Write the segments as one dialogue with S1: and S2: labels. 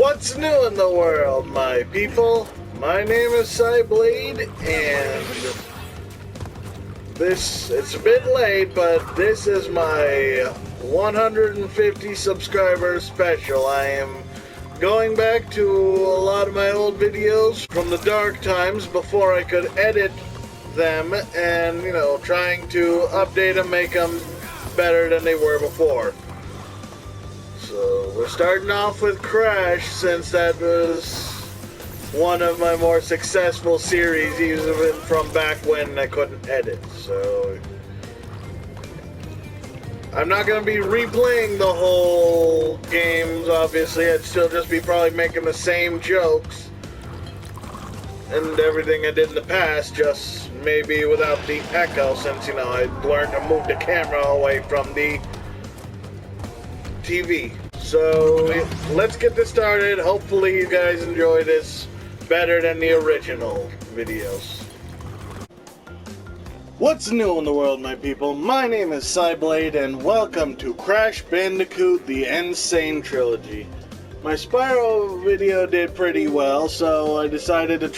S1: What's new in the world, my people? My name is Cyblade, and it's a bit late, but this is my 150 subscribers special. I am going back to a lot of my old videos from the dark times before I could edit them and, trying to update them, make them better than they were before. So we're starting off with Crash, since that was one of my more successful series, even from back when I couldn't edit. So I'm not going to be replaying the whole games, obviously. I'd still just be probably making the same jokes and everything I did in the past, just maybe without the echo, since, I learned to move the camera away from the TV. So let's get this started. Hopefully you guys enjoy this better than the original videos. What's new in the world, my people? My name is Cyblade, and welcome to Crash Bandicoot the N Sane Trilogy. My Spyro video did pretty well, so I decided to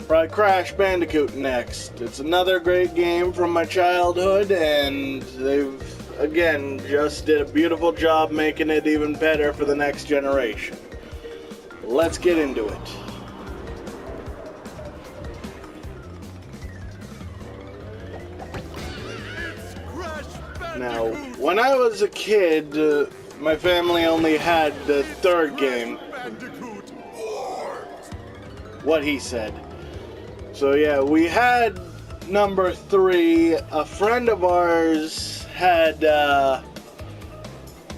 S1: try Crash Bandicoot next. It's another great game from my childhood, and they've again just did a beautiful job making it even better for the next generation. Let's get into it. Now, when I was a kid, my family only had the third game. What he said. So yeah, we had number 3. A friend of ours had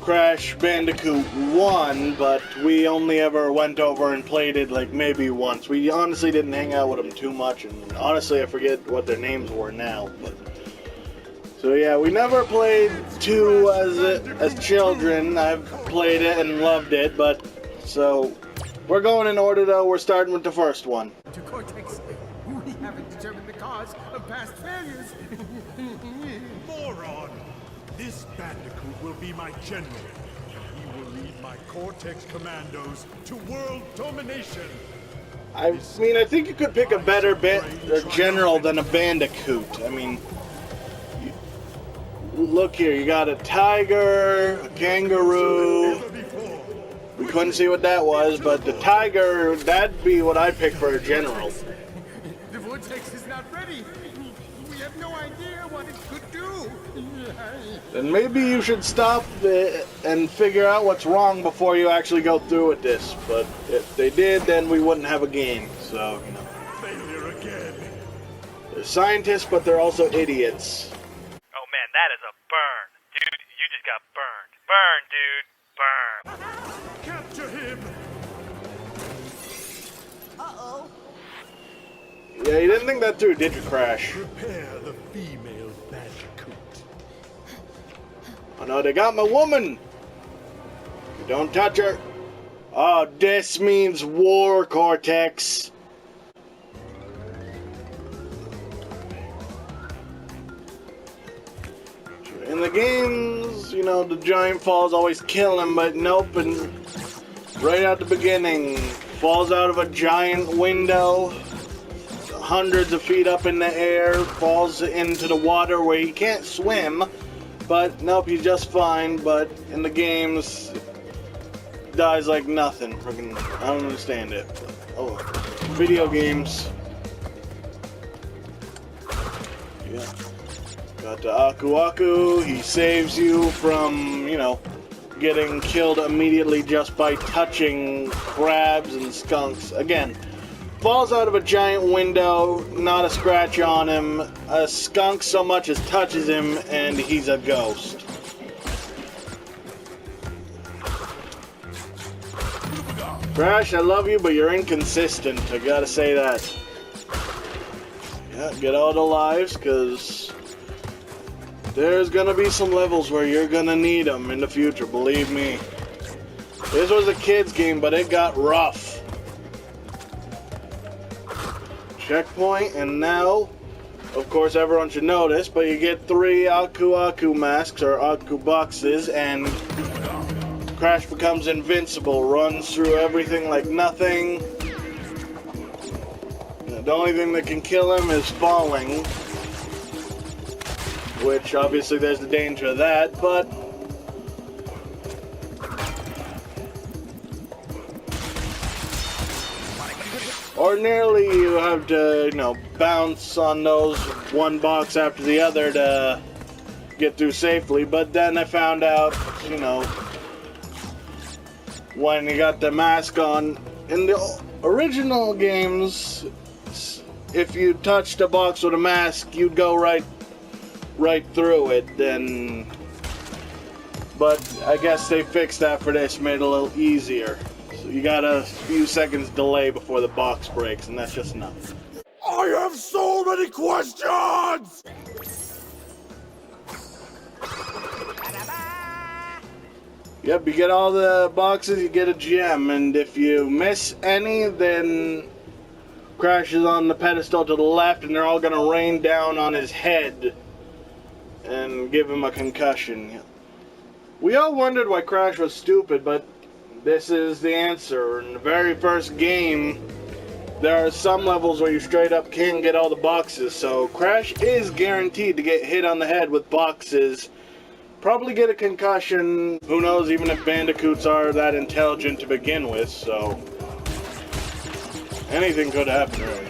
S1: Crash Bandicoot 1, but we only ever went over and played it like maybe once. We honestly didn't hang out with them too much, and honestly I forget what their names were now. But so yeah, we never played 2 as children. I've played it and loved it, but so we're going in order though. We're starting with the first one.
S2: Cortex, we haven't determined the cause of past failures.
S3: Moron! This Bandicoot will be my general. He will lead my Cortex commandos to world domination.
S1: I mean, I think you could pick a better general than a Bandicoot. I mean, look here, you got a tiger, a kangaroo. We couldn't see what that was, but the tiger, that'd be what I'd pick for a general.
S2: The vortex is not ready. We have no idea what it could do.
S1: Then maybe you should stop and figure out what's wrong before you actually go through with this. But if they did, then we wouldn't have a game. So,
S3: Failure again.
S1: They're scientists, but they're also idiots.
S4: Oh man, that is a burn. Dude, you just got burned. Burn, dude. Burn.
S3: Capture him!
S2: Uh-oh.
S1: Yeah, you didn't think that through, did you, Crash?
S3: Prepare the female Bandicoot.
S1: Oh no, they got my woman! You don't touch her! Oh, this means war, Cortex! In the games, the giant falls always kill him, but nope, and right at the beginning, falls out of a giant window, hundreds of feet up in the air, falls into the water where he can't swim, but nope, he's just fine. But in the games, dies like nothing. Freaking, I don't understand it. Oh, video games. Yeah. Got the Aku Aku. He saves you from, getting killed immediately just by touching crabs and skunks. Again, falls out of a giant window, not a scratch on him. A skunk so much as touches him, and he's a ghost. Crash, I love you, but you're inconsistent. I gotta say that. Yeah, get all the lives, because there's gonna be some levels where you're gonna need them in the future, believe me. This was a kid's game, but it got rough. Checkpoint, and now, of course everyone should know this, but you get 3 Aku Aku masks, or Aku boxes, and Crash becomes invincible, runs through everything like nothing. The only thing that can kill him is falling, which obviously there's the danger of that, but ordinarily you have to, bounce on those one box after the other to get through safely, but then I found out, when you got the mask on, in the original games, if you touched a box with a mask, you'd go right through it, but I guess they fixed that for this, made it a little easier. So you got a few seconds delay before the box breaks, and that's just enough.
S3: I have so many questions!
S1: Yep, you get all the boxes, you get a gem, and if you miss any, then Crash is on the pedestal to the left, and they're all gonna rain down on his head and give him a concussion. We all wondered why Crash was stupid, but this is the answer. In the very first game, there are some levels where you straight up can't get all the boxes, so Crash is guaranteed to get hit on the head with boxes, probably get a concussion. Who knows, even if Bandicoots are that intelligent to begin with, so anything could happen, really.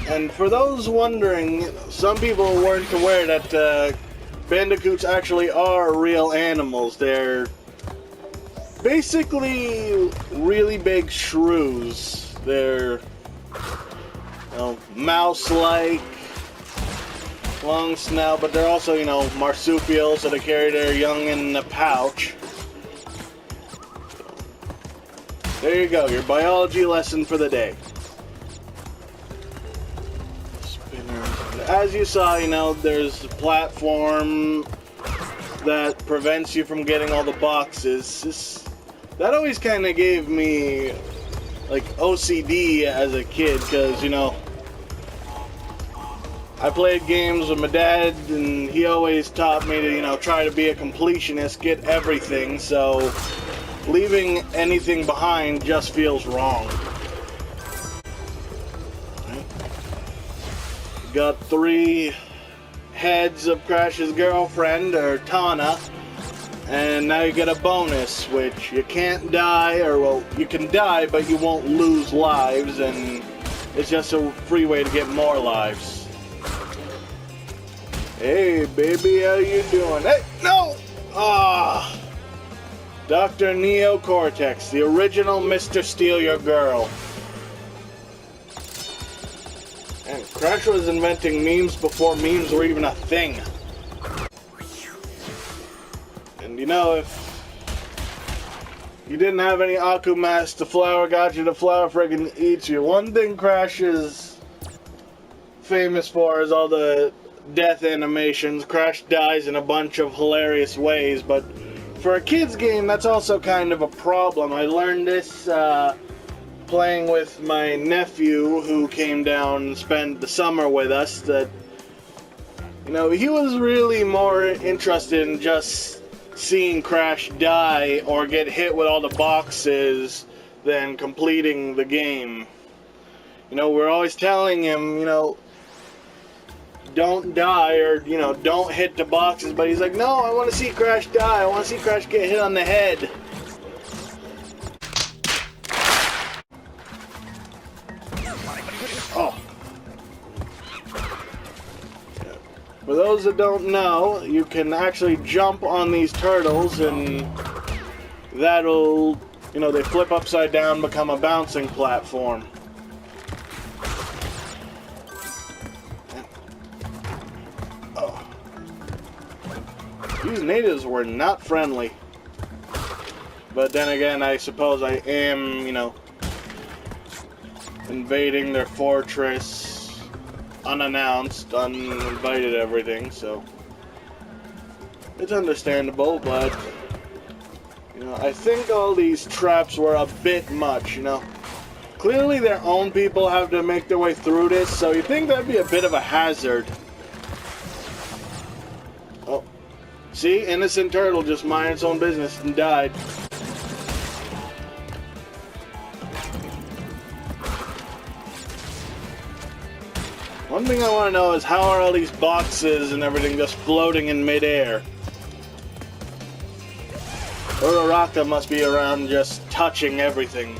S1: And for those wondering, some people weren't aware that Bandicoots actually are real animals. They're basically really big shrews. They're mouse-like, long snout, but they're also, marsupials, so they carry their young in a pouch. There you go, your biology lesson for the day. As you saw, there's a platform that prevents you from getting all the boxes. That always kind of gave me, like, OCD as a kid, because, I played games with my dad, and he always taught me to, try to be a completionist, get everything, so leaving anything behind just feels wrong. Got 3 heads of Crash's girlfriend, or Tana, and now you get a bonus, which you can't die, or, well, you can die, but you won't lose lives, and it's just a free way to get more lives. Hey, baby, how you doing? Hey, no! Ah! Dr. Neo Cortex, the original Mr. Steal Your Girl. And Crash was inventing memes before memes were even a thing. And if you didn't have any Aku masks, the flower got you, the flower friggin' eats you. One thing Crash is famous for is all the death animations. Crash dies in a bunch of hilarious ways, but for a kid's game, that's also kind of a problem. I learned this, playing with my nephew who came down and spent the summer with us, that he was really more interested in just seeing Crash die or get hit with all the boxes than completing the game. We're always telling him, don't die, or don't hit the boxes, but he's like, no, I want to see Crash die, I want to see Crash get hit on the head. Oh. For those that don't know, you can actually jump on these turtles, and that'll, they flip upside down, become a bouncing platform. Oh. These natives were not friendly. But then again, I suppose I am, invading their fortress unannounced, uninvited, everything, so it's understandable, but I think all these traps were a bit much. Clearly their own people have to make their way through this, so you think that'd be a bit of a hazard. See, innocent turtle just minded its own business and died. One thing I want to know is how are all these boxes and everything just floating in midair? Uraraka must be around just touching everything.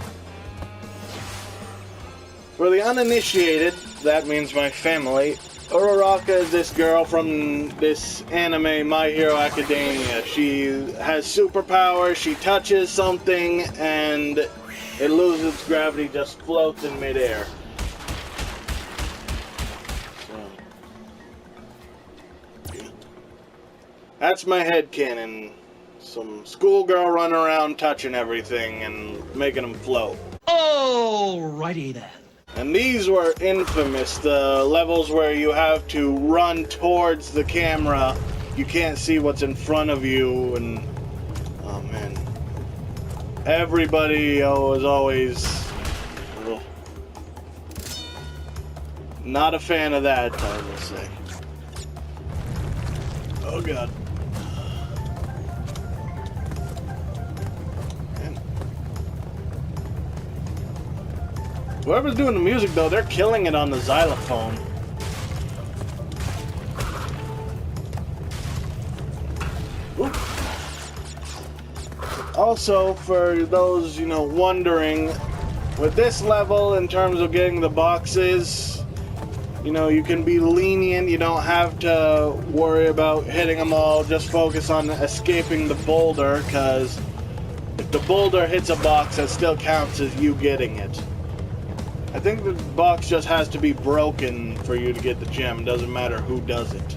S1: For the uninitiated, that means my family, Uraraka is this girl from this anime, My Hero Academia. She has superpowers, she touches something, and it loses its gravity, just floats in midair. That's my headcanon. Some schoolgirl running around touching everything and making them float.
S5: Alrighty then.
S1: And these were infamous, the levels where you have to run towards the camera. You can't see what's in front of you, and oh man. Everybody was always not a fan of that, I will say. Oh god. Whoever's doing the music, though, they're killing it on the xylophone. Oop. Also, for those, wondering, with this level, in terms of getting the boxes, you can be lenient. You don't have to worry about hitting them all. Just focus on escaping the boulder, because if the boulder hits a box, that still counts as you getting it. I think the box just has to be broken for you to get the gem. Doesn't matter who does it.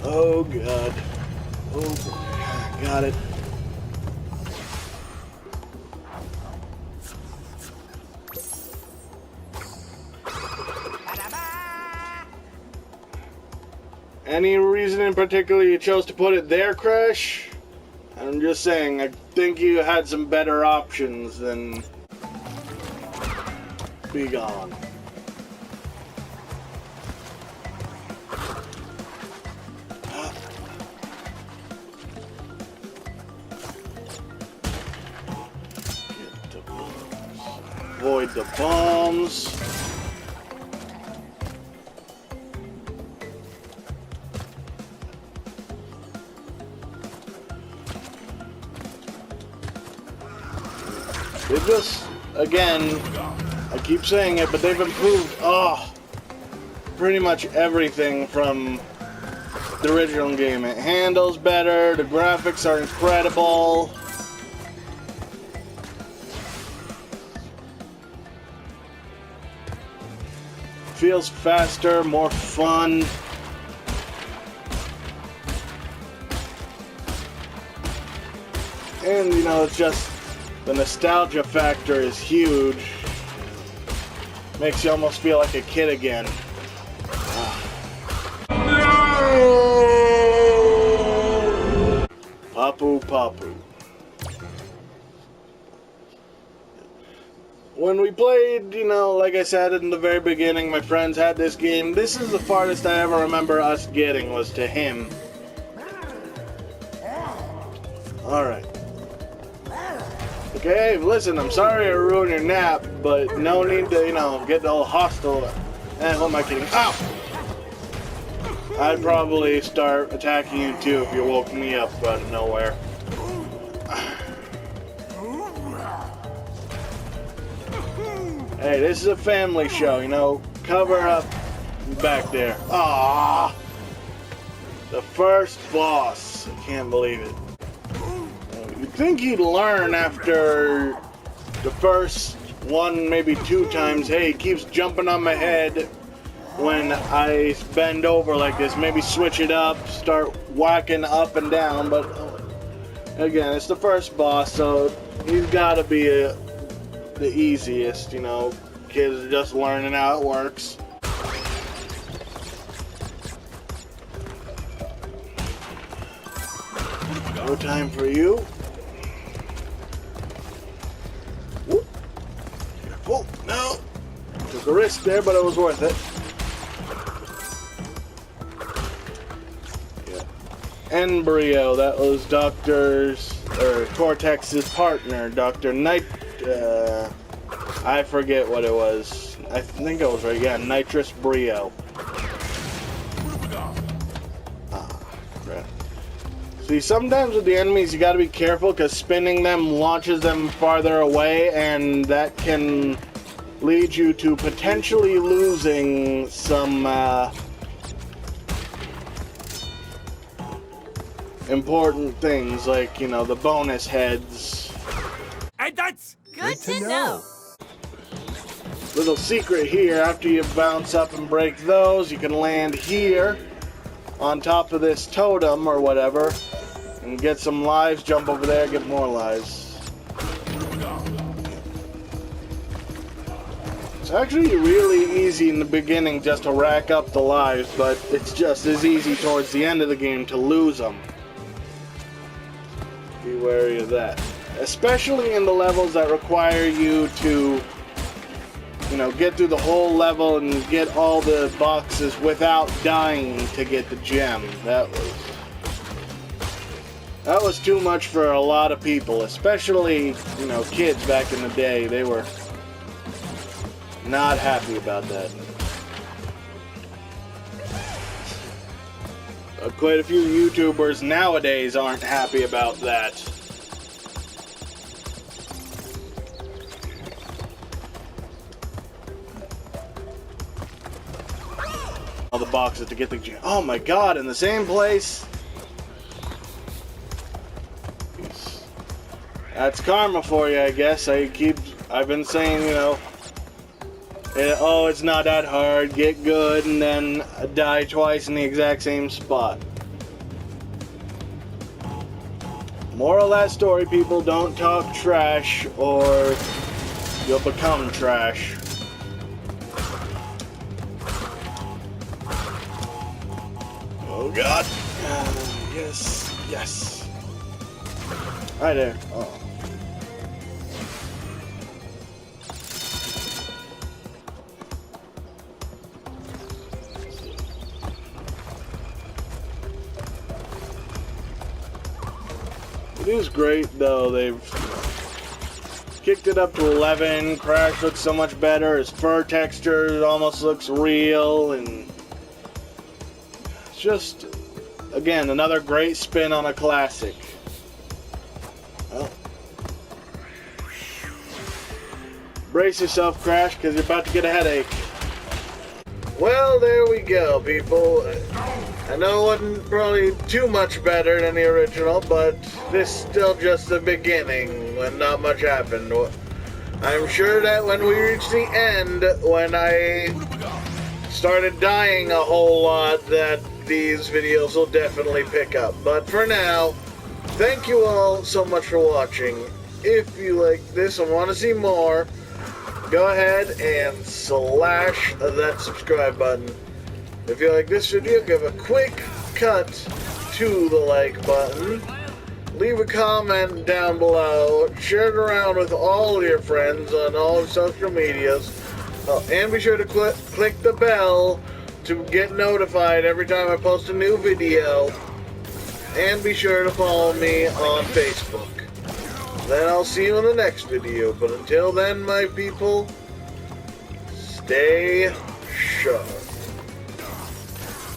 S1: Oh god. Oh boy. Got it. Any reason in particular you chose to put it there, Crash? I'm just saying, I think you had some better options than... Be gone. Avoid the bombs. They just, again, I keep saying it, but they've improved, pretty much everything from the original game. It handles better, the graphics are incredible. Feels faster, more fun. And, it's just, the nostalgia factor is huge. Makes you almost feel like a kid again. Papu Papu. When we played, like I said in the very beginning, my friends had this game. This is the farthest I ever remember us getting, was to him. Alright. Okay, listen, I'm sorry I ruined your nap, but no need to, get all hostile. Who am I kidding? Ow! I'd probably start attacking you too if you woke me up out of nowhere. Hey, this is a family show, cover up back there. Ah, the first boss. I can't believe it. You'd think he'd learn after the first one, maybe two times. Hey, he keeps jumping on my head when I bend over like this. Maybe switch it up, start whacking up and down. But again, it's the first boss, so he's got to be the easiest, Kids are just learning how it works. No time for you. Whoop. Careful. No. Took a risk there, but it was worth it. Yeah. Embryo, that was Cortex's partner, Dr. I forget what it was. I think it was right, yeah, Nitrous Brio. Crap. See, sometimes with the enemies you gotta be careful because spinning them launches them farther away, and that can lead you to potentially losing some, important things like, you know, the bonus heads.
S2: And that's
S6: Good to know.
S1: Little secret here, after you bounce up and break those, you can land here on top of this totem or whatever and get some lives, jump over there, get more lives. It's actually really easy in the beginning just to rack up the lives, but it's just as easy towards the end of the game to lose them. Be wary of that. Especially in the levels that require you to, you know, get through the whole level and get all the boxes without dying to get the gem. That was too much for a lot of people, especially, you know, kids back in the day. They were not happy about that. Quite a few YouTubers nowadays aren't happy about that. All the boxes to get the gem. Oh my god, in the same place? That's karma for you, I guess. I've been saying, you know, oh, it's not that hard, get good, and then die twice in the exact same spot. Moral of that story, people, don't talk trash or you'll become trash. Oh god. Yes, yes. Right there. Oh. It is great though, they've kicked it up to 11, Crash looks so much better, his fur texture almost looks real, and it's just, again, another great spin on a classic. Well, brace yourself, Crash, because you're about to get a headache. Well, there we go, people. I know it wasn't probably too much better than the original, but this is still just the beginning when not much happened. I'm sure that when we reach the end, when I started dying a whole lot, that these videos will definitely pick up. But for now, thank you all so much for watching. If you like this and want to see more, go ahead and slash that subscribe button. If you like this video, give a quick cut to the like button. Leave a comment down below. Share it around with all your friends on all social medias. And be sure to click the bell to get notified every time I post a new video. And be sure to follow me on Facebook. Then I'll see you in the next video. But until then, my people, stay sharp.